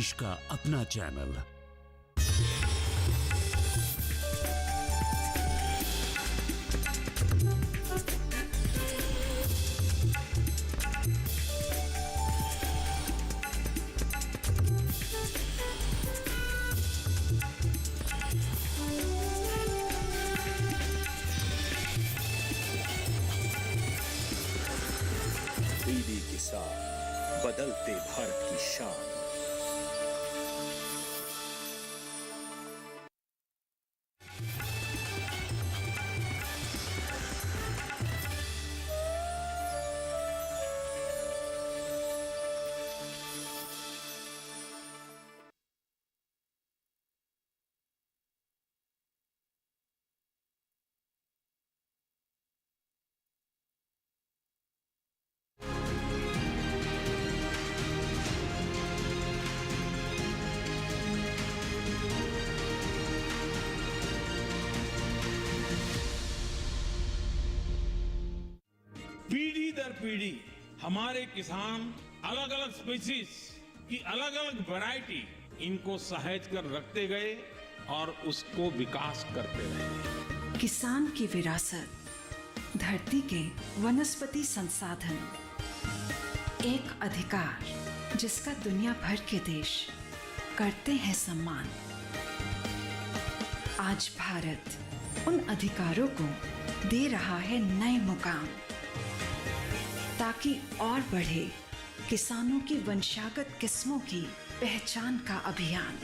देश का अपना चैनल। डीडी किसान, बदलते भारत की शान। पीढ़ी दर पीढ़ी हमारे किसान अलग अलग स्पीसीज की अलग अलग वैरायटी इनको सहेज कर रखते गए और उसको विकास करते रहे। किसान की विरासत, धरती के वनस्पति संसाधन, एक अधिकार जिसका दुनिया भर के देश करते हैं सम्मान। आज भारत उन अधिकारों को दे रहा है नए मुकाम, ताकि और बढ़े किसानों की वंशागत किस्मों की पहचान का अभियान।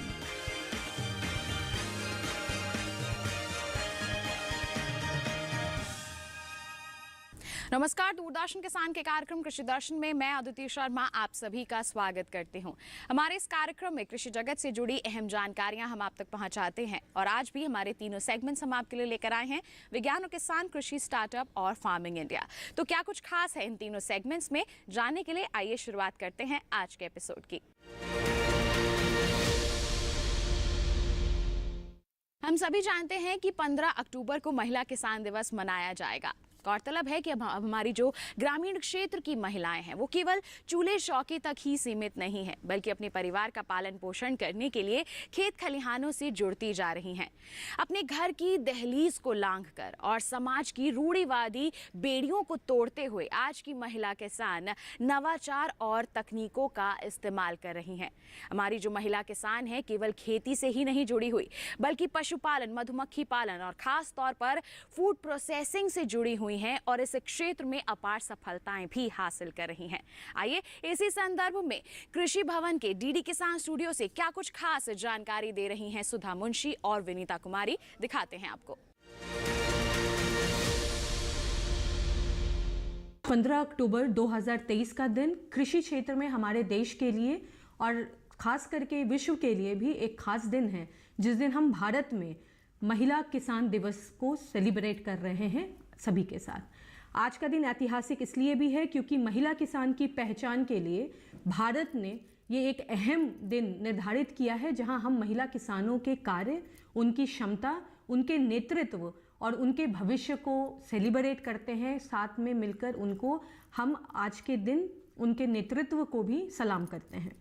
नमस्कार, दूरदर्शन किसान के कार्यक्रम कृषि दर्शन में मैं अदिति शर्मा आप सभी का स्वागत करती हूं। हमारे इस कार्यक्रम में कृषि जगत से जुड़ी अहम जानकारियां हम आप तक पहुंचाते हैं और आज भी हमारे तीनों सेगमेंट्स हम आपके लिए लेकर आए हैं, विज्ञान और किसान, कृषि स्टार्टअप और फार्मिंग इंडिया। तो क्या कुछ खास है इन तीनों सेगमेंट्स में, जानने के लिए आइए शुरुआत करते हैं आज के एपिसोड की। हम सभी जानते हैं कि 15 अक्टूबर को महिला किसान दिवस मनाया जाएगा। गौरतलब है कि अब हमारी जो ग्रामीण क्षेत्र की महिलाएं हैं वो केवल चूल्हे चौके तक ही सीमित नहीं है, बल्कि अपने परिवार का पालन पोषण करने के लिए खेत खलिहानों से जुड़ती जा रही हैं। अपने घर की दहलीज को लांघकर और समाज की रूढ़िवादी बेड़ियों को तोड़ते हुए आज की महिला किसान नवाचार और तकनीकों का इस्तेमाल कर रही हैं। हमारी जो महिला किसान है केवल खेती से ही नहीं जुड़ी हुई, बल्कि पशुपालन, मधुमक्खी पालन और खास तौर पर फूड प्रोसेसिंग से जुड़ी हुई हैं और इस क्षेत्र में अपार सफलताएं भी हासिल कर रही हैं। आइए इसी संदर्भ में कृषि भवन के डीडी किसान स्टूडियो से क्या कुछ खास जानकारी दे रही हैं सुधा मुंशी और विनीता कुमारी, दिखाते हैं आपको। 15 अक्टूबर 2023 का दिन कृषि क्षेत्र में हमारे देश के लिए और खास करके विश्व के लिए भी एक खास दिन है, जिस दिन हम भारत में महिला किसान दिवस को सेलिब्रेट कर रहे हैं सभी के साथ। आज का दिन ऐतिहासिक इसलिए भी है क्योंकि महिला किसान की पहचान के लिए भारत ने ये एक अहम दिन निर्धारित किया है, जहां हम महिला किसानों के कार्य, उनकी क्षमता, उनके नेतृत्व और उनके भविष्य को सेलिब्रेट करते हैं। साथ में मिलकर उनको हम आज के दिन उनके नेतृत्व को भी सलाम करते हैं।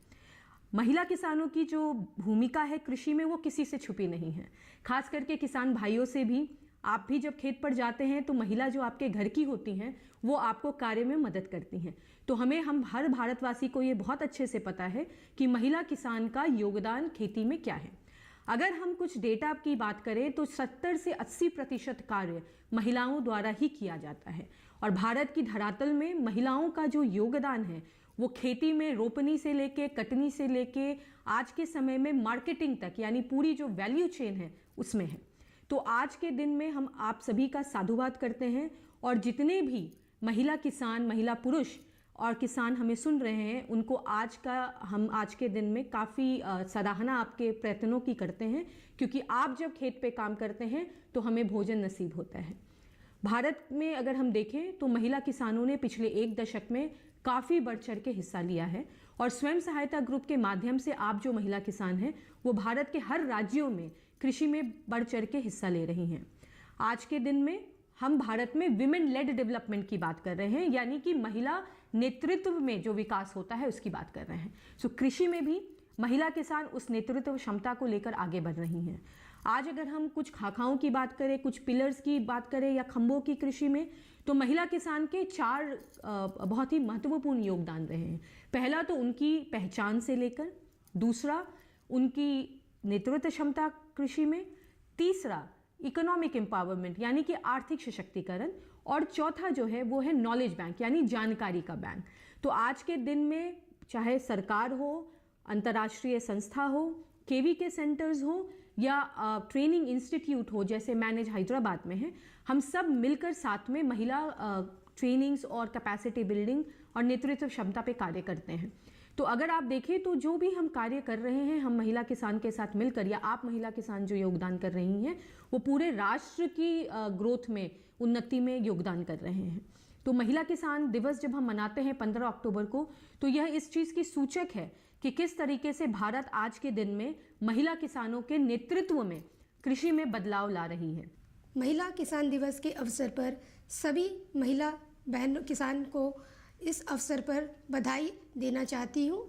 महिला किसानों की जो भूमिका है कृषि में वो किसी से छुपी नहीं है। खास करके किसान भाइयों से भी, आप भी जब खेत पर जाते हैं तो महिला जो आपके घर की होती हैं वो आपको कार्य में मदद करती हैं। तो हम हर भारतवासी को ये बहुत अच्छे से पता है कि महिला किसान का योगदान खेती में क्या है। अगर हम कुछ डेटा की बात करें तो 70 से 80% कार्य महिलाओं द्वारा ही किया जाता है और भारत की धरातल में महिलाओं का जो योगदान है वो खेती में रोपनी से लेके, कटनी से लेके आज के समय में मार्केटिंग तक, यानी पूरी जो वैल्यू चेन है उसमें है। तो आज के दिन में हम आप सभी का साधुवाद करते हैं और जितने भी महिला किसान, महिला पुरुष और किसान हमें सुन रहे हैं उनको हम आज के दिन में काफ़ी सराहना आपके प्रयत्नों की करते हैं, क्योंकि आप जब खेत पे काम करते हैं तो हमें भोजन नसीब होता है। भारत में अगर हम देखें तो महिला किसानों ने पिछले एक दशक में काफ़ी बढ़ चढ़ के हिस्सा लिया है और स्वयं सहायता ग्रुप के माध्यम से आप जो महिला किसान हैं वो भारत के हर राज्यों में कृषि में बढ़ चढ़ के हिस्सा ले रही हैं। आज के दिन में हम भारत में विमेन लेड डेवलपमेंट की बात कर रहे हैं, यानी कि महिला नेतृत्व में जो विकास होता है उसकी बात कर रहे हैं। कृषि में भी महिला किसान उस नेतृत्व क्षमता को लेकर आगे बढ़ रही हैं। आज अगर हम कुछ खाखाओं की बात करें, कुछ पिलर्स की बात करें या खंभों की कृषि में, तो महिला किसान के 4 बहुत ही महत्वपूर्ण योगदान रहे हैं। पहला तो उनकी पहचान से लेकर, दूसरा उनकी नेतृत्व क्षमता कृषि में, तीसरा इकोनॉमिक एम्पावरमेंट यानी कि आर्थिक सशक्तिकरण, और चौथा जो है वो है नॉलेज बैंक यानी जानकारी का बैंक। तो आज के दिन में चाहे सरकार हो, अंतर्राष्ट्रीय संस्था हो, केवीके सेंटर्स हो या ट्रेनिंग इंस्टीट्यूट हो जैसे मैनेज हैदराबाद में है, हम सब मिलकर साथ में महिला ट्रेनिंग्स और कैपेसिटी बिल्डिंग और नेतृत्व क्षमता पे कार्य करते हैं। तो अगर आप देखें तो जो भी हम कार्य कर रहे हैं, हम महिला किसान के साथ मिलकर या आप महिला किसान जो योगदान कर रही हैं, वो पूरे राष्ट्र की ग्रोथ में, उन्नति में योगदान कर रहे हैं। तो महिला किसान दिवस जब हम मनाते हैं 15 अक्टूबर को, तो यह इस चीज़ की सूचक है कि किस तरीके से भारत आज के दिन में महिला किसानों के नेतृत्व में कृषि में बदलाव ला रही है। महिला किसान दिवस के अवसर पर सभी महिला बहन किसान को इस अवसर पर बधाई देना चाहती हूँ।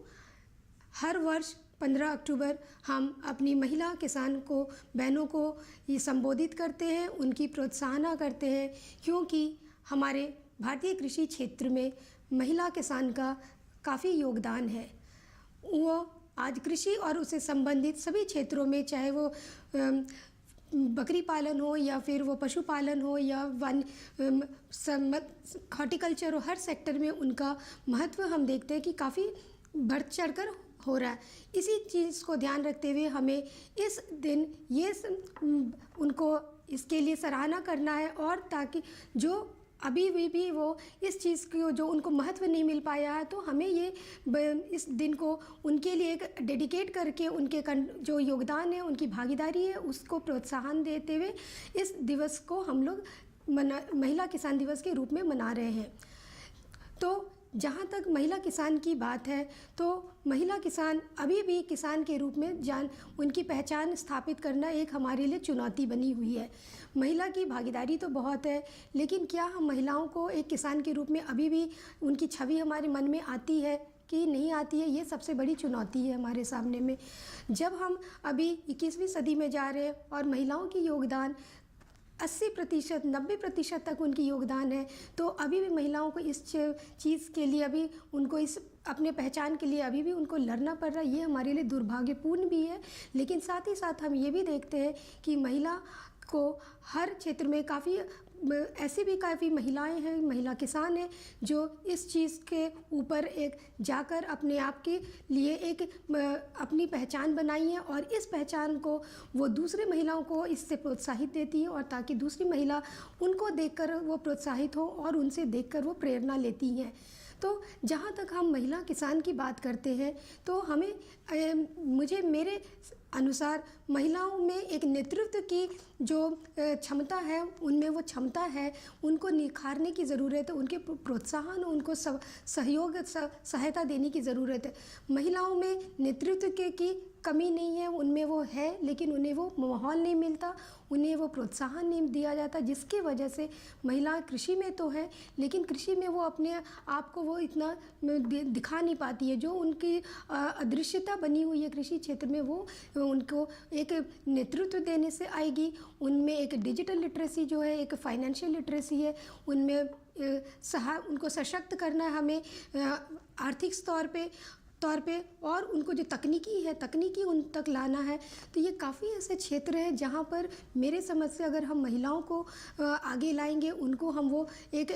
हर वर्ष 15 अक्टूबर हम अपनी महिला किसान को, बहनों को ये संबोधित करते हैं, उनकी प्रोत्साहन करते हैं, क्योंकि हमारे भारतीय कृषि क्षेत्र में महिला किसान का काफ़ी योगदान है। वो आज कृषि और उससे संबंधित सभी क्षेत्रों में, चाहे वो बकरी पालन हो या फिर वो पशुपालन हो या वन हॉर्टिकल्चर हो, हर सेक्टर में उनका महत्व हम देखते हैं कि काफ़ी बढ़ चढ़कर हो रहा है। इसी चीज़ को ध्यान रखते हुए हमें इस दिन ये उनको इसके लिए सराहना करना है, और ताकि जो अभी भी वो इस चीज़ को जो उनको महत्व नहीं मिल पाया है, तो हमें ये इस दिन को उनके लिए एक डेडिकेट करके उनके जो योगदान है, उनकी भागीदारी है, उसको प्रोत्साहन देते हुए इस दिवस को हम लोग महिला किसान दिवस के रूप में मना रहे हैं। तो जहाँ तक महिला किसान की बात है, तो महिला किसान अभी भी किसान के रूप में उनकी पहचान स्थापित करना एक हमारे लिए चुनौती बनी हुई है। महिला की भागीदारी तो बहुत है, लेकिन क्या हम महिलाओं को एक किसान के रूप में अभी भी उनकी छवि हमारे मन में आती है कि नहीं आती है, ये सबसे बड़ी चुनौती है हमारे सामने में। जब हम अभी 21वीं सदी में जा रहे हैं और महिलाओं की योगदान 80%, 90% तक उनकी योगदान है, तो अभी भी महिलाओं को इस चीज़ के लिए, अभी उनको इस अपने पहचान के लिए अभी भी उनको लड़ना पड़ रहा है। ये हमारे लिए दुर्भाग्यपूर्ण भी है, लेकिन साथ ही साथ हम ये भी देखते हैं कि महिला को हर क्षेत्र में ऐसी भी काफ़ी महिलाएं हैं, महिला किसान हैं, जो इस चीज़ के ऊपर एक जाकर अपने आप के लिए एक अपनी पहचान बनाई है, और इस पहचान को वो दूसरे महिलाओं को इससे प्रोत्साहित देती है, और ताकि दूसरी महिला उनको देखकर वो प्रोत्साहित हो और उनसे देखकर वो प्रेरणा लेती हैं। तो जहाँ तक हम महिला किसान की बात करते हैं, तो हमें मेरे अनुसार महिलाओं में एक नेतृत्व की जो क्षमता है, उनमें वो क्षमता है, उनको निखारने की ज़रूरत है, उनके प्रोत्साहन, उनको सहयोग, सहायता देने की ज़रूरत है। महिलाओं में नेतृत्व की कमी नहीं है, उनमें वो है, लेकिन उन्हें वो माहौल नहीं मिलता, उन्हें वो प्रोत्साहन नहीं दिया जाता, जिसकी वजह से महिलाएं कृषि में तो है, लेकिन कृषि में वो अपने आप को वो इतना दिखा नहीं पाती है। जो उनकी अदृश्यता बनी हुई है कृषि क्षेत्र में, वो उनको एक नेतृत्व देने से आएगी। उनमें एक डिजिटल लिटरेसी जो है, एक फाइनेंशियल लिटरेसी है, उनमें उनको सशक्त करना है हमें आर्थिक तौर पे, और उनको जो तकनीकी उन तक लाना है। तो ये काफ़ी ऐसे क्षेत्र हैं जहाँ पर मेरे समझ से अगर हम महिलाओं को आगे लाएंगे, उनको हम वो एक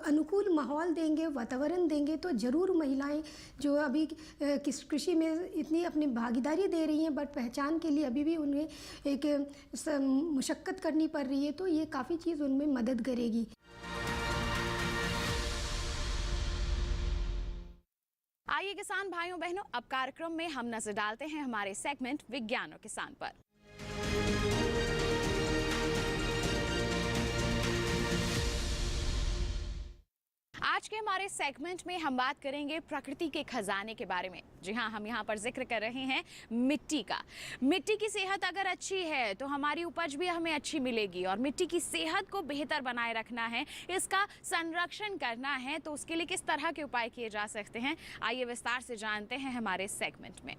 अनुकूल माहौल देंगे, वातावरण देंगे, तो ज़रूर महिलाएं जो अभी कृषि में इतनी अपनी भागीदारी दे रही हैं, बट पहचान के लिए अभी भी उन्हें एक मुशक्क़त करनी पड़ रही है, तो ये काफ़ी चीज़ उनमें मदद करेगी। आइए किसान भाइयों बहनों, अब कार्यक्रम में हम नजर डालते हैं हमारे सेगमेंट विज्ञान और किसान पर। आज के हमारे सेगमेंट में हम बात करेंगे प्रकृति के खजाने के बारे में। जी हाँ, हम यहाँ पर जिक्र कर रहे हैं मिट्टी का। मिट्टी की सेहत अगर अच्छी है तो हमारी उपज भी हमें अच्छी मिलेगी, और मिट्टी की सेहत को बेहतर बनाए रखना है, इसका संरक्षण करना है, तो उसके लिए किस तरह के उपाय किए जा सकते हैं, आइए विस्तार से जानते हैं हमारे सेगमेंट में।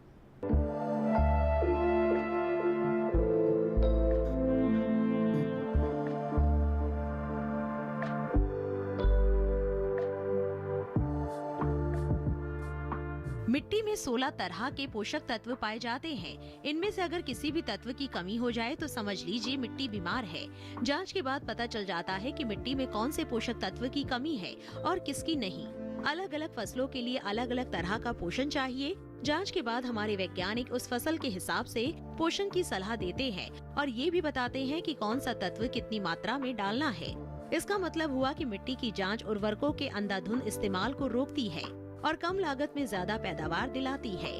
मिट्टी में 16 तरह के पोषक तत्व पाए जाते हैं। इनमें से अगर किसी भी तत्व की कमी हो जाए तो समझ लीजिए मिट्टी बीमार है। जांच के बाद पता चल जाता है कि मिट्टी में कौन से पोषक तत्व की कमी है और किसकी नहीं। अलग अलग फसलों के लिए अलग अलग तरह का पोषण चाहिए। जांच के बाद हमारे वैज्ञानिक उस फसल के हिसाब से पोषण की सलाह देते हैं और ये भी बताते हैं कि कौन सा तत्व कितनी मात्रा में डालना है। इसका मतलब हुआ कि मिट्टी की जांच उर्वरकों के अंधाधुंध इस्तेमाल को रोकती है और कम लागत में ज्यादा पैदावार दिलाती है।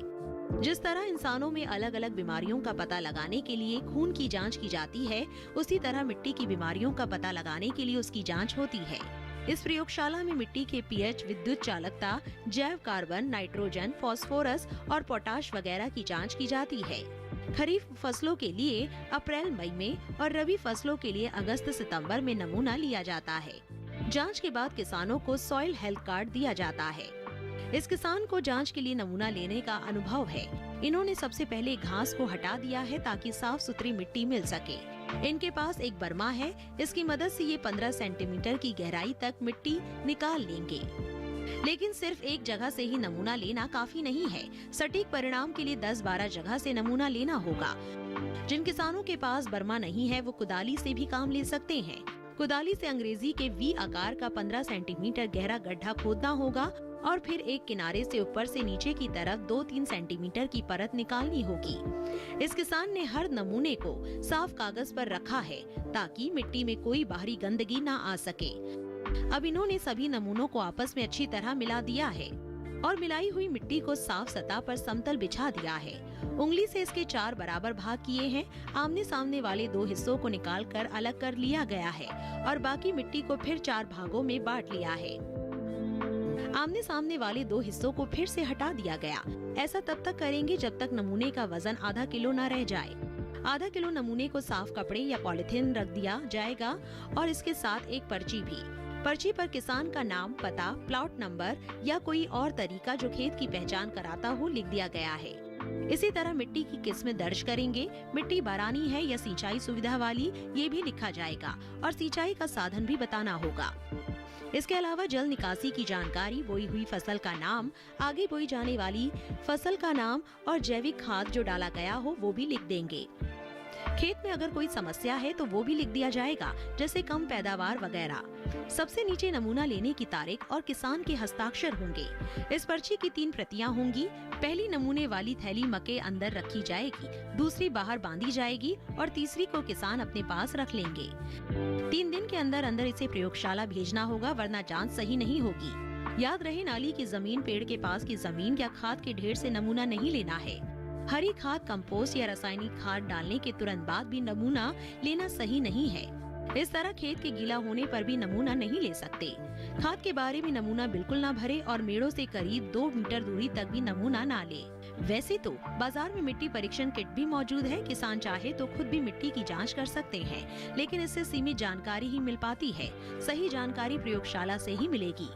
जिस तरह इंसानों में अलग अलग बीमारियों का पता लगाने के लिए खून की जांच की जाती है, उसी तरह मिट्टी की बीमारियों का पता लगाने के लिए उसकी जांच होती है। इस प्रयोगशाला में मिट्टी के पीएच, विद्युत चालकता, जैव कार्बन, नाइट्रोजन, फास्फोरस और पोटाश वगैरह की जांच की जाती है। खरीफ फसलों के लिए अप्रैल मई में और रबी फसलों के लिए अगस्त सितंबर में नमूना लिया जाता है। जांच के बाद किसानों को सॉइल हेल्थ कार्ड दिया जाता है। इस किसान को जांच के लिए नमूना लेने का अनुभव है। इन्होंने सबसे पहले घास को हटा दिया है ताकि साफ सुथरी मिट्टी मिल सके। इनके पास एक बर्मा है, इसकी मदद से ये 15 सेंटीमीटर की गहराई तक मिट्टी निकाल लेंगे। लेकिन सिर्फ एक जगह से ही नमूना लेना काफी नहीं है। सटीक परिणाम के लिए 10-12 जगह से नमूना लेना होगा। जिन किसानों के पास बर्मा नहीं है वो कुदाली से भी काम ले सकते हैं। कुदाली से अंग्रेजी के वी आकार का 15 सेंटीमीटर गहरा गड्ढा खोदना होगा और फिर एक किनारे से ऊपर से नीचे की तरफ 2-3 सेंटीमीटर की परत निकालनी होगी। इस किसान ने हर नमूने को साफ कागज पर रखा है ताकि मिट्टी में कोई बाहरी गंदगी ना आ सके। अब इन्होंने सभी नमूनों को आपस में अच्छी तरह मिला दिया है और मिलाई हुई मिट्टी को साफ सतह पर समतल बिछा दिया है। उंगली से इसके 4 बराबर भाग किए हैं। आमने सामने वाले 2 हिस्सों को निकालकर अलग कर लिया गया है और बाकी मिट्टी को फिर 4 भागों में बांट लिया है। आमने सामने वाले 2 हिस्सों को फिर से हटा दिया गया। ऐसा तब तक करेंगे जब तक नमूने का वजन आधा किलो न रह जाए। आधा किलो नमूने को साफ कपड़े या पॉलिथीन रख दिया जाएगा और इसके साथ एक पर्ची भी। पर्ची पर किसान का नाम, पता, प्लॉट नंबर या कोई और तरीका जो खेत की पहचान कराता हो लिख दिया गया है। इसी तरह मिट्टी की किस्में दर्ज करेंगे। मिट्टी बारानी है या सिंचाई सुविधा वाली, ये भी लिखा जाएगा और सिंचाई का साधन भी बताना होगा। इसके अलावा जल निकासी की जानकारी, बोई हुई फसल का नाम, आगे बोई जाने वाली फसल का नाम और जैविक खाद जो डाला गया हो वो भी लिख देंगे। खेत में अगर कोई समस्या है तो वो भी लिख दिया जाएगा, जैसे कम पैदावार वगैरह। सबसे नीचे नमूना लेने की तारीख और किसान के हस्ताक्षर होंगे। इस पर्ची की 3 प्रतियां होंगी। पहली नमूने वाली थैली मके अंदर रखी जाएगी, दूसरी बाहर बांधी जाएगी और तीसरी को किसान अपने पास रख लेंगे। 3 दिन के अंदर अंदर इसे प्रयोगशाला भेजना होगा, वरना जांच सही नहीं होगी। याद रहे, नाली की जमीन, पेड़ के पास की जमीन या खाद के ढेर से नमूना नहीं लेना है। हरी खाद, कंपोस्ट या रासायनिक खाद डालने के तुरंत बाद भी नमूना लेना सही नहीं है। इस तरह खेत के गीला होने पर भी नमूना नहीं ले सकते। खाद के बारे में नमूना बिल्कुल ना भरे और मेड़ों से करीब 2 मीटर दूरी तक भी नमूना ना ले। वैसे तो बाजार में मिट्टी परीक्षण किट भी मौजूद है। किसान चाहे तो खुद भी मिट्टी की जांच कर सकते हैं, लेकिन इससे सीमित जानकारी ही मिल पाती है। सही जानकारी प्रयोगशाला से ही मिलेगी।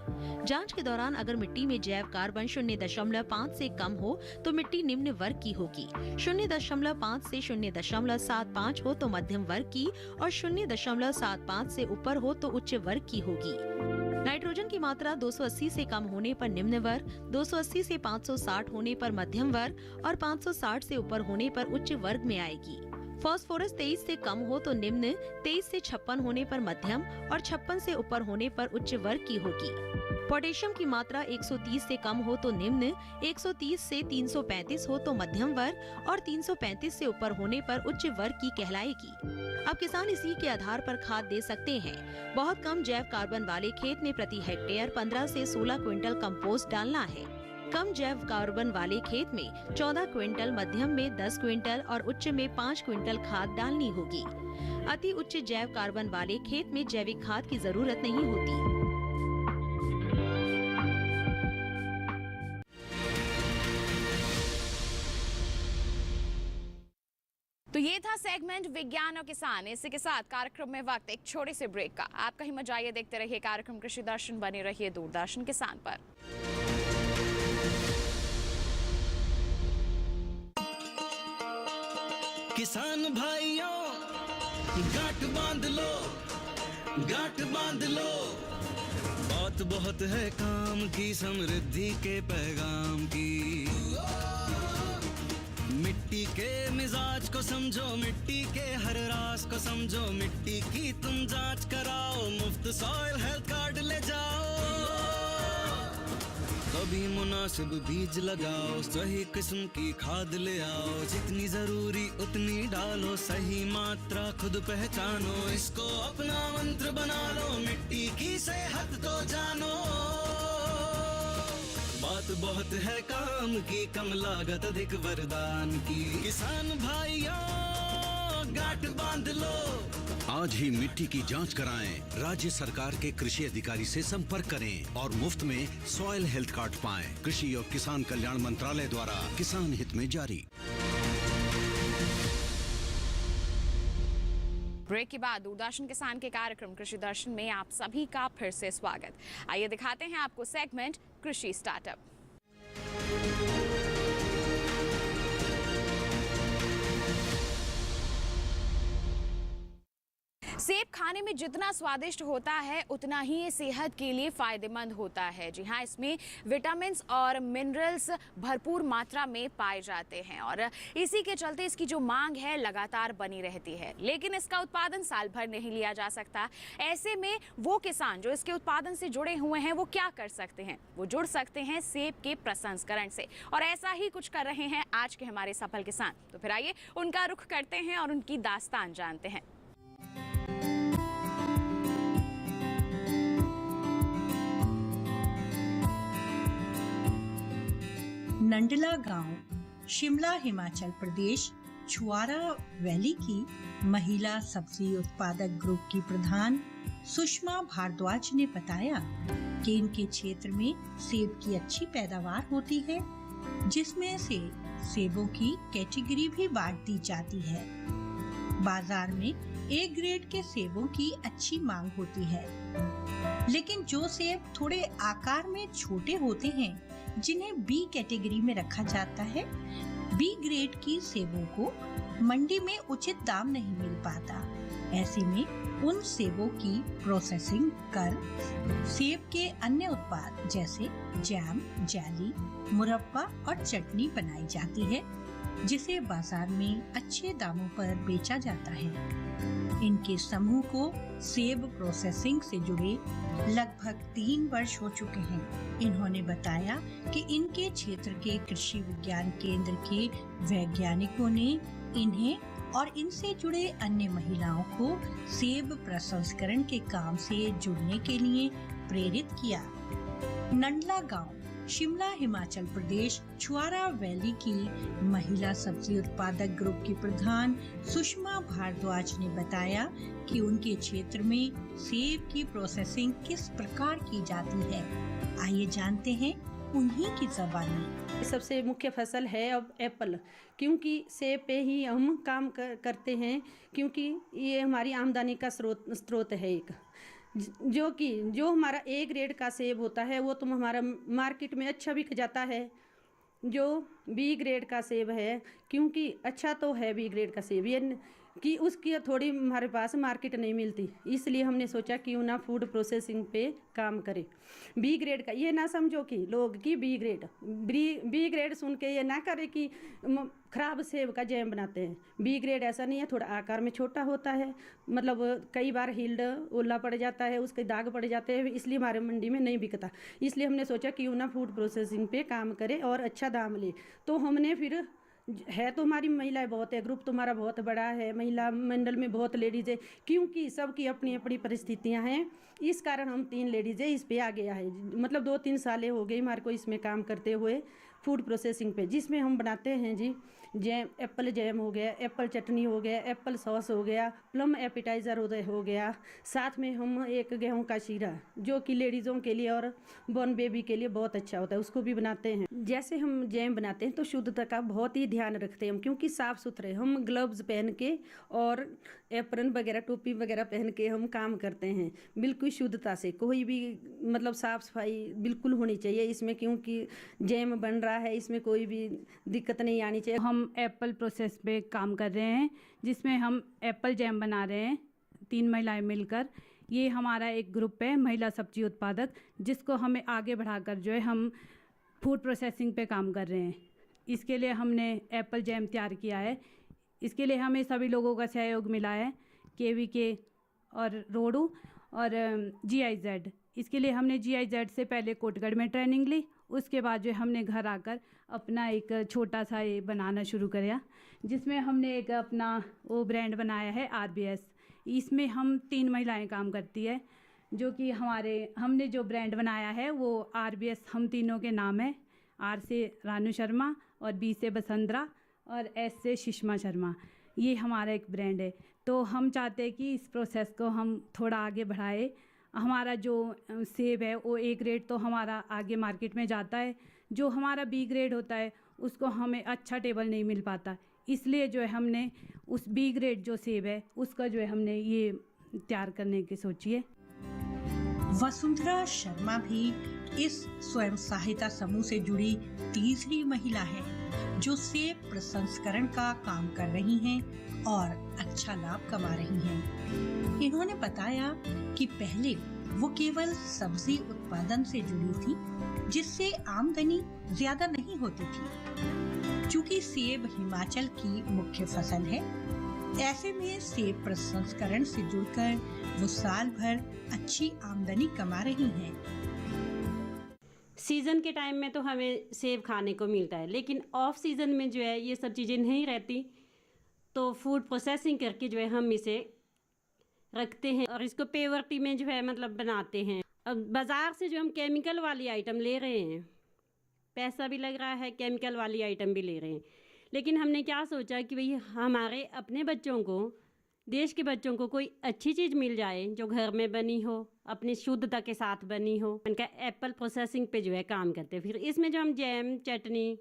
जांच के दौरान अगर मिट्टी में जैव कार्बन 0.5 से कम हो तो मिट्टी निम्न वर्ग की होगी। 0.5 से 0.75 हो तो मध्यम वर्ग की और 0.75 से ऊपर हो तो उच्च वर्ग की होगी। नाइट्रोजन की मात्रा 280 से कम होने पर निम्न वर्ग, 280 से 560 होने पर मध्यम वर्ग और 560 से ऊपर होने पर उच्च वर्ग में आएगी। फास्फोरस 23 से कम हो तो निम्न, 23 से 56 होने पर मध्यम और 56 से ऊपर होने पर उच्च वर्ग की होगी। पोटेशियम की मात्रा 130 से कम हो तो निम्न, 130 से 335 हो तो मध्यम वर्ग और 335 से ऊपर होने पर उच्च वर्ग की कहलाएगी। अब किसान इसी के आधार पर खाद दे सकते हैं। बहुत कम जैव कार्बन वाले खेत में प्रति हेक्टेयर 15 से 16 क्विंटल कंपोस्ट डालना है। कम जैव कार्बन वाले खेत में 14 क्विंटल, मध्यम में 10 क्विंटल और उच्च में 5 क्विंटल खाद डालनी होगी। अति उच्च जैव कार्बन वाले खेत में जैविक खाद की जरूरत नहीं होती। तो ये था सेगमेंट विज्ञान और किसान। इसी के साथ कार्यक्रम में वक्त एक छोटे से ब्रेक का। आप कहीं मत जाइए, देखते रहिए कार्यक्रम कृषि दर्शन, बने रहिए दूरदर्शन किसान पर। किसान भाइयों गांठ बांध लो, गांठ बांध लो। बहुत बात बहुत है काम की, समृद्धि के पैगाम की। मिट्टी के मिजाज को समझो, मिट्टी के हर राज को समझो, मिट्टी की तुम जांच कराओ, मुफ्त सॉइल हेल्थ कार्ड ले जाओ। कभी मुनासिब बीज लगाओ, सही किस्म की खाद ले आओ, जितनी जरूरी उतनी डालो, सही मात्रा खुद पहचानो, इसको अपना मंत्र बना लो, मिट्टी की सेहत तो जानो। बात बहुत है काम की, कम लागत अधिक वरदान की, किसान भाइयों गांठ बांध लो। आज ही मिट्टी की जांच कराएं। राज्य सरकार के कृषि अधिकारी से संपर्क करें और मुफ्त में सॉइल हेल्थ कार्ड पाएं। कृषि और किसान कल्याण मंत्रालय द्वारा किसान हित में जारी। ब्रेक के बाद दूरदर्शन किसान के कार्यक्रम कृषि दर्शन में आप सभी का फिर से स्वागत। आइए दिखाते हैं आपको सेगमेंट कृषि स्टार्टअप। सेब खाने में जितना स्वादिष्ट होता है उतना ही ये सेहत के लिए फायदेमंद होता है। जी हाँ, इसमें विटामिन्स और मिनरल्स भरपूर मात्रा में पाए जाते हैं और इसी के चलते इसकी जो मांग है लगातार बनी रहती है। लेकिन इसका उत्पादन साल भर नहीं लिया जा सकता। ऐसे में वो किसान जो इसके उत्पादन से जुड़े हुए हैं वो क्या कर सकते हैं? वो जुड़ सकते हैं सेब के प्रसंस्करण से और ऐसा ही कुछ कर रहे हैं आज के हमारे सफल किसान। तो फिर आइए उनका रुख करते हैं और उनकी दास्तान जानते हैं। नंडला गांव, शिमला, हिमाचल प्रदेश, छुआरा वैली की महिला सब्जी उत्पादक ग्रुप की प्रधान सुषमा भारद्वाज ने बताया कि इनके क्षेत्र में सेब की अच्छी पैदावार होती है, जिसमें से सेबों की कैटेगरी भी बांट दी जाती है। बाजार में ए ग्रेड के सेबों की अच्छी मांग होती है, लेकिन जो सेब थोड़े आकार में छोटे होते हैं, जिन्हें बी कैटेगरी में रखा जाता है, बी ग्रेड की सेबों को मंडी में उचित दाम नहीं मिल पाता। ऐसे में उन सेबों की प्रोसेसिंग कर सेब के अन्य उत्पाद जैसे जैम, जेली, मुरब्बा और चटनी बनाई जाती है, जिसे बाजार में अच्छे दामों पर बेचा जाता है। इनके समूह को सेब प्रोसेसिंग से जुड़े लगभग 3 वर्ष हो चुके हैं। इन्होंने बताया कि इनके क्षेत्र के कृषि विज्ञान केंद्र के वैज्ञानिकों ने इन्हें और इनसे जुड़े अन्य महिलाओं को सेब प्रसंस्करण के काम से जुड़ने के लिए प्रेरित किया। नंडला गांव, शिमला, हिमाचल प्रदेश, छुआरा वैली की महिला सब्जी उत्पादक ग्रुप की प्रधान सुषमा भारद्वाज ने बताया कि उनके क्षेत्र में सेब की प्रोसेसिंग किस प्रकार की जाती है। आइए जानते हैं उन्हीं की ज़बानी। सबसे मुख्य फसल है अब एप्पल, क्योंकि सेब पे ही हम काम करते हैं, क्योंकि ये हमारी आमदनी का स्रोत है एक। जो हमारा ए ग्रेड का सेब होता है वो तुम हमारा मार्केट में अच्छा बिक जाता है। जो बी ग्रेड का सेब है, क्योंकि अच्छा तो है बी ग्रेड का सेब, ये कि उसकी थोड़ी हमारे पास मार्केट नहीं मिलती, इसलिए हमने सोचा क्यों ना फूड प्रोसेसिंग पे काम करें। बी ग्रेड का ये ना समझो कि लोग कि बी ग्रेड सुन के ये ना करे कि ख़राब सेब का जैम बनाते हैं। बी ग्रेड ऐसा नहीं है, थोड़ा आकार में छोटा होता है, मतलब कई बार हिल्ड ओला पड़ जाता है, उसके दाग पड़ जाते हैं, इसलिए हमारे मंडी में नहीं बिकता। इसलिए हमने सोचा क्यों ना फूड प्रोसेसिंग पे काम करें और अच्छा दाम ले। तो हमने फिर है तो हमारी महिलाएं बहुत है, ग्रुप तुम्हारा बहुत बड़ा है, महिला मंडल में बहुत लेडीज़ है, क्योंकि सबकी अपनी अपनी परिस्थितियां हैं, इस कारण हम 3 लेडीज़ है इस पे आ गया है। मतलब 2-3 सालें हो गई हमारे को इसमें काम करते हुए फूड प्रोसेसिंग पे, जिसमें हम बनाते हैं जी जैम, एप्पल जैम हो गया, एप्पल चटनी हो गया, एप्पल सॉस हो गया, प्लम एपिटाइज़र हो गया, साथ में हम एक गेहूं का शीरा जो कि लेडीज़ों के लिए और बॉर्न बेबी के लिए बहुत अच्छा होता है, उसको भी बनाते हैं। जैसे हम जैम बनाते हैं तो शुद्धता का बहुत ही ध्यान रखते हैं हम, क्योंकि साफ़ सुथरे हम ग्लव्स पहन के और एप्रन वगैरह टोपी वगैरह पहन के हम काम करते हैं, बिल्कुल शुद्धता से। कोई भी मतलब साफ़ सफाई बिल्कुल होनी चाहिए इसमें, क्योंकि जैम बन रहा है, इसमें कोई भी दिक्कत नहीं आनी चाहिए। हम एप्पल प्रोसेस पे काम कर रहे हैं, जिसमें हम एप्पल जैम बना रहे हैं 3 महिलाएं मिलकर। ये हमारा एक ग्रुप है महिला सब्जी उत्पादक, जिसको हमें आगे बढ़ाकर जो है हम फूड प्रोसेसिंग पे काम कर रहे हैं। इसके लिए हमने एप्पल जैम तैयार किया है। इसके लिए हमें सभी लोगों का सहयोग मिला है, KVK और रोडू और GIZ। इसके लिए हमने GIZ से पहले कोटगढ़ में ट्रेनिंग ली, उसके बाद जो हमने घर आकर अपना एक छोटा सा ये बनाना शुरू किया, जिसमें हमने एक अपना वो ब्रांड बनाया है RBS। इसमें हम 3 महिलाएं काम करती है, जो कि हमने जो ब्रांड बनाया है वो RBS हम तीनों के नाम है। R से रानू शर्मा और B से बसंतरा और S से सुषमा शर्मा। ये हमारा एक ब्रांड है। तो हम चाहते हैं कि इस प्रोसेस को हम थोड़ा आगे बढ़ाए। हमारा जो सेब है वो A ग्रेड तो हमारा आगे मार्केट में जाता है, जो हमारा B ग्रेड होता है उसको हमें अच्छा टेबल नहीं मिल पाता, इसलिए जो है हमने उस B ग्रेड जो सेब है उसका जो है हमने ये तैयार करने की सोची है। वसुंधरा शर्मा भी इस स्वयं सहायता समूह से जुड़ी तीसरी महिला है जो सेब प्रसंस्करण का काम कर रही हैं और अच्छा लाभ कमा रही हैं। इन्होंने बताया कि पहले वो केवल सब्जी उत्पादन से जुड़ी थी, जिससे आमदनी ज्यादा नहीं होती थी। चूँकि सेब हिमाचल की मुख्य फसल है, ऐसे में सेब प्रसंस्करण से जुड़कर वो साल भर अच्छी आमदनी कमा रही हैं। सीज़न के टाइम में तो हमें सेब खाने को मिलता है, लेकिन ऑफ सीज़न में जो है ये सब चीज़ें नहीं रहती, तो फूड प्रोसेसिंग करके जो है हम इसे रखते हैं और इसको पेवर्टी में जो है मतलब बनाते हैं। अब बाज़ार से जो हम केमिकल वाली आइटम ले रहे हैं, पैसा भी लग रहा है, केमिकल वाली आइटम भी ले रहे हैं, लेकिन हमने क्या सोचा कि भाई हमारे अपने बच्चों को, देश के बच्चों को कोई अच्छी चीज़ मिल जाए जो घर में बनी हो, अपनी शुद्धता के साथ बनी हो। उनका एप्पल प्रोसेसिंग पे जो है काम करते हैं। फिर इसमें जो हम जैम, चटनी,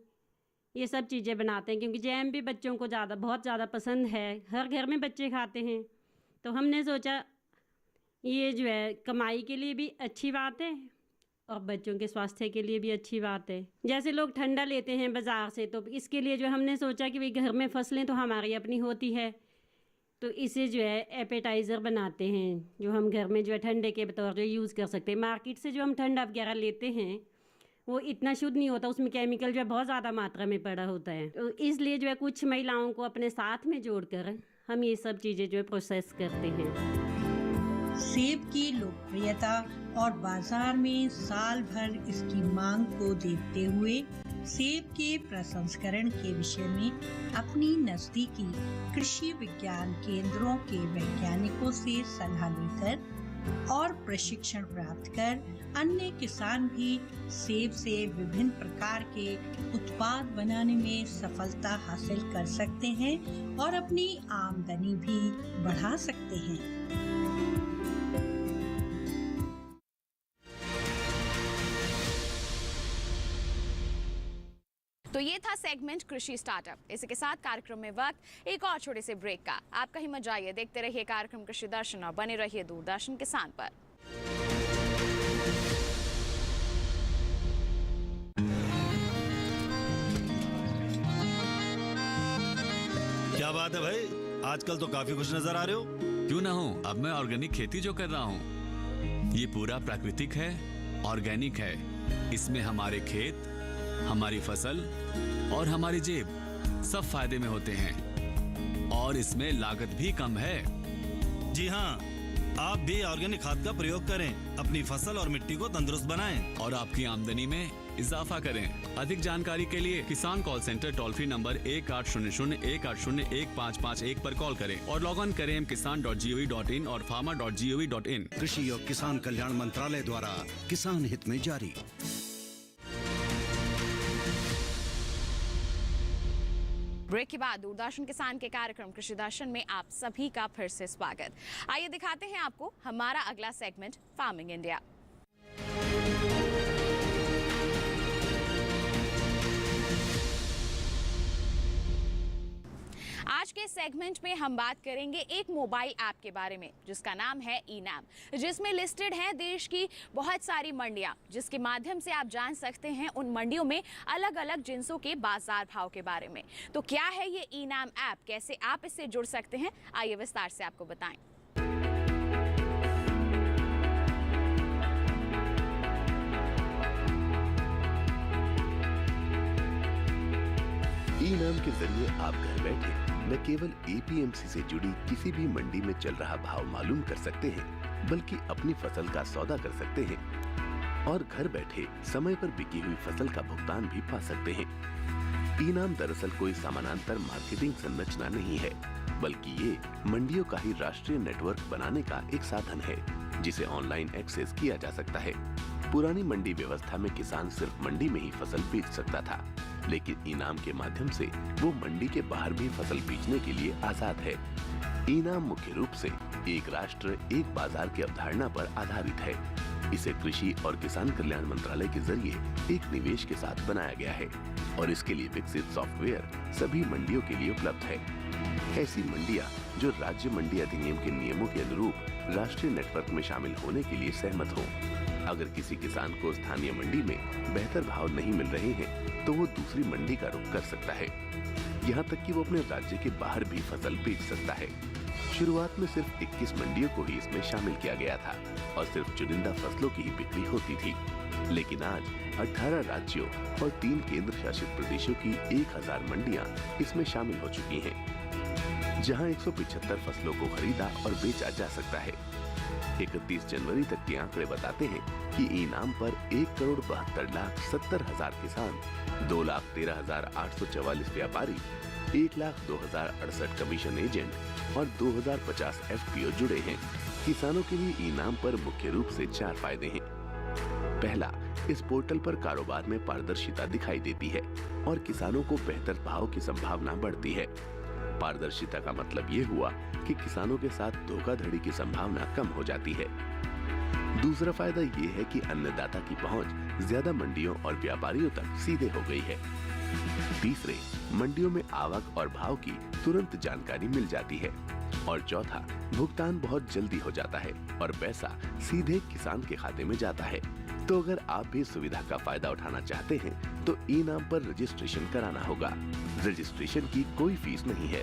ये सब चीज़ें बनाते हैं, क्योंकि जैम भी बच्चों को बहुत ज़्यादा पसंद है, हर घर में बच्चे खाते हैं। तो हमने सोचा ये जो है कमाई के लिए भी अच्छी बात है और बच्चों के स्वास्थ्य के लिए भी अच्छी बात है। जैसे लोग ठंडा लेते हैं बाज़ार से, तो इसके लिए जो हमने सोचा कि भाई घर में फसलें तो हमारी अपनी होती है, तो इसे जो है एपेटाइज़र बनाते हैं, जो हम घर में जो है ठंडे के तौर पर यूज़ कर सकते हैं। मार्केट से जो हम ठंडा वगैरह लेते हैं वो इतना शुद्ध नहीं होता, उसमें केमिकल जो है बहुत ज़्यादा मात्रा में पड़ा होता है। तो इसलिए जो है कुछ महिलाओं को अपने साथ में जोड़कर हम ये सब चीज़ें जो है प्रोसेस करते हैं। सेब की लोकप्रियता और बाजार में साल भर इसकी मांग को देखते हुए सेब के प्रसंस्करण के विषय में अपनी नजदीकी कृषि विज्ञान केंद्रों के वैज्ञानिकों से सलाह लेकर और प्रशिक्षण प्राप्त कर अन्य किसान भी सेब से विभिन्न प्रकार के उत्पाद बनाने में सफलता हासिल कर सकते हैं और अपनी आमदनी भी बढ़ा सकते हैं। तो ये था सेगमेंट कृषि स्टार्टअप। इसी के साथ कार्यक्रम में वक्त एक और छोटे से ब्रेक का। आप कहीं मत जाइए, देखते रहिए कार्यक्रम कृषि दर्शन और बने रहिए दूरदर्शन किसान पर। क्या बात है भाई, आजकल तो काफी खुश नजर आ रहे हो। क्यों ना हो, अब मैं ऑर्गेनिक खेती जो कर रहा हूँ ये पूरा प्राकृतिक है, ऑर्गेनिक है। इसमें हमारे खेत, हमारी फसल और हमारी जेब सब फायदे में होते हैं और इसमें लागत भी कम है। जी हाँ, आप भी ऑर्गेनिक खाद का प्रयोग करें, अपनी फसल और मिट्टी को तंदुरुस्त बनाएं और आपकी आमदनी में इजाफा करें। अधिक जानकारी के लिए किसान call centre toll free number 1800-180-1551 पर कॉल करें और लॉग ऑन करें kisan.gov.in और farmer.gov.in। कृषि और किसान कल्याण मंत्रालय द्वारा किसान हित में जारी। ब्रेक के बाद दूरदर्शन किसान के कार्यक्रम कृषि दर्शन में आप सभी का फिर से स्वागत। आइए दिखाते हैं आपको हमारा अगला सेगमेंट फार्मिंग इंडिया। आज के सेगमेंट में हम बात करेंगे एक मोबाइल ऐप के बारे में जिसका नाम है ई-नाम, जिसमें लिस्टेड है देश की बहुत सारी मंडियां, जिसके माध्यम से आप जान सकते हैं उन मंडियों में अलग अलग जिन्सों के बाजार भाव के बारे में। तो क्या है ये ई-नाम ऐप, कैसे आप इससे जुड़ सकते हैं, आइए विस्तार से आपको बताएं। ई नाम के जरिए आप घर बैठे न केवल एपीएमसी से जुड़ी किसी भी मंडी में चल रहा भाव मालूम कर सकते हैं, बल्कि अपनी फसल का सौदा कर सकते हैं और घर बैठे समय पर बिकी हुई फसल का भुगतान भी पा सकते हैं। ई नाम दरअसल कोई समानांतर मार्केटिंग संरचना नहीं है, बल्कि ये मंडियों का ही राष्ट्रीय नेटवर्क बनाने का एक साधन है जिसे ऑनलाइन एक्सेस किया जा सकता है। पुरानी मंडी व्यवस्था में किसान सिर्फ मंडी में ही फसल बेच सकता था, लेकिन इनाम के माध्यम से वो मंडी के बाहर भी फसल बेचने के लिए आजाद है। इनाम मुख्य रूप से एक राष्ट्र एक बाजार की अवधारणा पर आधारित है। इसे कृषि और किसान कल्याण मंत्रालय के जरिए एक निवेश के साथ बनाया गया है और इसके लिए विकसित सॉफ्टवेयर सभी मंडियों के लिए उपलब्ध है। ऐसी मंडियां जो राज्य मंडी अधिनियम के नियमों के अनुरूप राष्ट्रीय नेटवर्क में शामिल होने के लिए सहमत हों। अगर किसी किसान को स्थानीय मंडी में बेहतर भाव नहीं मिल रहे हैं, तो वो दूसरी मंडी का रुख कर सकता है। यहाँ तक कि वो अपने राज्य के बाहर भी फसल बेच सकता है। शुरुआत में सिर्फ 21 मंडियों को ही इसमें शामिल किया गया था और सिर्फ चुनिंदा फसलों की ही बिक्री होती थी, लेकिन आज 18 राज्यों और 3 केंद्र शासित प्रदेशों की 1000 मंडियां इसमें शामिल हो चुकी हैं, जहां 175 फसलों को खरीदा और बेचा जा सकता है। 31 जनवरी तक के आंकड़े बताते हैं कि इनाम पर 1,72,70,000 किसान, 2,13,844 व्यापारी, 1,02,068 कमीशन एजेंट और 2,050 एफपीओ जुड़े हैं। किसानों के लिए इनाम पर मुख्य रूप से 4 फायदे हैं। पहला, इस पोर्टल पर कारोबार में पारदर्शिता दिखाई देती है और किसानों को बेहतर भाव की संभावना बढ़ती है। पारदर्शिता का मतलब ये हुआ कि किसानों के साथ धोखाधड़ी की संभावना कम हो जाती है। दूसरा फायदा ये है कि अन्नदाता की पहुंच ज्यादा मंडियों और व्यापारियों तक सीधे हो गई है। तीसरे, मंडियों में आवक और भाव की तुरंत जानकारी मिल जाती है। और चौथा, भुगतान बहुत जल्दी हो जाता है और पैसा सीधे किसान के खाते में जाता है। तो अगर आप भी सुविधा का फायदा उठाना चाहते हैं तो ई नाम पर रजिस्ट्रेशन कराना होगा। रजिस्ट्रेशन की कोई फीस नहीं है।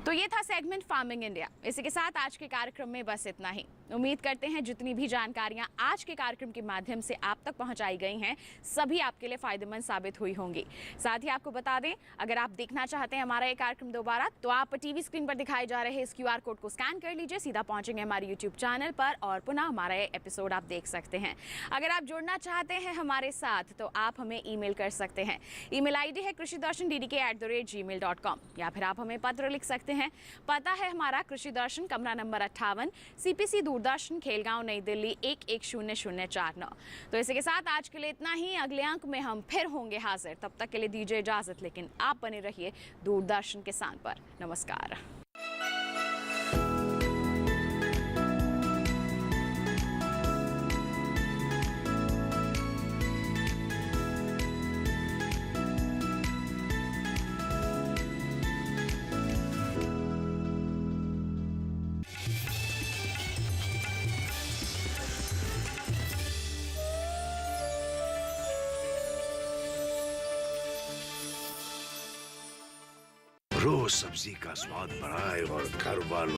तो ये था सेगमेंट फार्मिंग इंडिया। इसी के साथ आज के कार्यक्रम में बस इतना ही। उम्मीद करते हैं जितनी भी जानकारियां आज के कार्यक्रम के माध्यम से आप तक पहुंचाई गई हैं, सभी आपके लिए फायदेमंद साबित हुई होंगी। साथ ही आपको बता दें, अगर आप देखना चाहते हैं हमारा ये कार्यक्रम दोबारा, तो आप टीवी स्क्रीन पर दिखाए जा रहे इस QR कोड को स्कैन कर लीजिए, सीधा पहुंचेंगे हमारे YouTube चैनल पर और पुनः हमारा ये एपिसोड आप देख सकते हैं। अगर आप जुड़ना चाहते हैं हमारे साथ तो आप हमें ईमेल कर सकते हैं। ईमेल ID है krishidarshan@gmail.com या फिर आप हमें पत्र लिख सकते हैं। पता है हमारा कृषि दर्शन, कमरा नंबर 58, CPC दूरदर्शन, खेलगांव, नई दिल्ली 110049। तो इसी के साथ आज के लिए इतना ही। अगले अंक में हम फिर होंगे हाजिर। तब तक के लिए दीजिए इजाजत, लेकिन आप बने रहिए दूरदर्शन किसान पर। नमस्कार। रोज सब्जी का स्वाद बढ़ाए और घर वालों